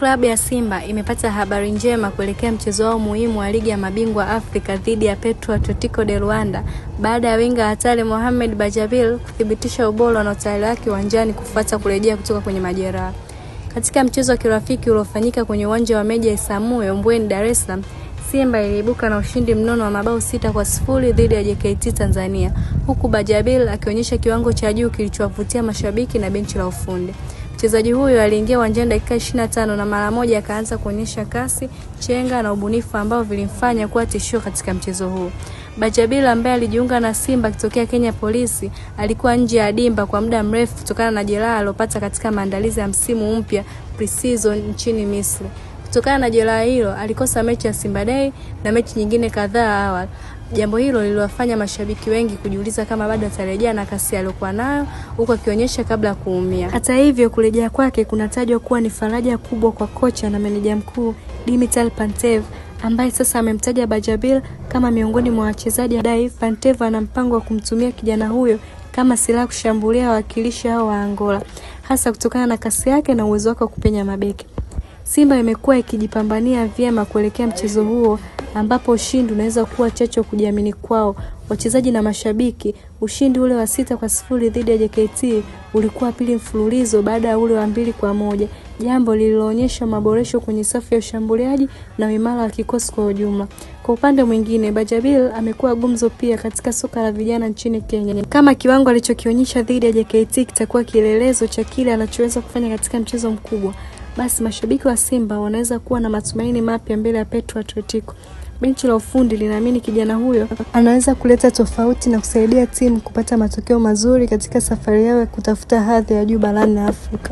Klabu ya Simba imepata habari njema kuelekea mchezo wao muhimu wa Ligi ya Mabingwa Afrika dhidi ya Petro Atletico de Luanda baada ya winga hatari Mohamed Bajabil kuthibitisha ubora na utayari wake uwanjani kufuata kurejea kutoka kwenye majeraha. Katika mchezo wa kirafiki uliofanyika kwenye uwanja wa Meja Isamuhyo Mbweni, Dar es Salaam, Simba iliibuka na ushindi mnono wa mabao 6-0 dhidi ya JKT Tanzania, huku Bajabil akionyesha kiwango cha juu kilichowavutia mashabiki na benchi la ufundi. Mchezaji huyo aliingia uwanjani dakika 25 na mara moja akaanza kuonyesha kasi, chenga na ubunifu ambao vilimfanya kuwa tishio katika mchezo huu. Bajabil ambaye alijiunga na Simba kutokea Kenya Police alikuwa nje ya dimba kwa muda mrefu kutokana na jeraha alilopata katika maandalizi ya msimu mpya pre-season nchini Misri. Kutokana na jeraha hilo alikosa mechi ya Simba Day na mechi nyingine kadhaa awali. Jambo hilo liliwafanya mashabiki wengi kujiuliza kama bado atarejea na kasi aliyokuwa nayo huko akionyesha kabla ya kuumia. Hata hivyo, kurejea kwake kunatajwa kuwa ni faraja kubwa kwa kocha na meneja mkuu Dimitar Pantev, ambaye sasa amemtaja Bajabil kama miongoni mwa wachezaji. Pantev ana mpango wa kumtumia kijana huyo kama silaha kushambulia wawakilishi hao wa Angola, hasa kutokana na kasi yake na uwezo wake wa kupenya mabeki. Simba imekuwa ikijipambania vyema kuelekea mchezo huo ambapo ushindi unaweza kuwa chachu kujiamini kwao wachezaji na mashabiki. Ushindi ule wa 6-0 dhidi ya JKT ulikuwa pili mfululizo baada ya ule wa 2-1, jambo lililoonyesha maboresho kwenye safu ya ushambuliaji na uimara wa kikosi kwa ujumla. Kwa upande mwingine, Bajabil amekuwa gumzo pia katika soka la vijana nchini Kenya. Kama kiwango alichokionyesha dhidi ya JKT kitakuwa kielelezo cha kile anachoweza kufanya katika mchezo mkubwa, basi mashabiki wa Simba wanaweza kuwa na matumaini mapya mbele ya Petro Atletico. Benchi la ufundi linaamini kijana huyo anaweza kuleta tofauti na kusaidia timu kupata matokeo mazuri katika safari yao ya kutafuta hadhi ya juu barani Afrika.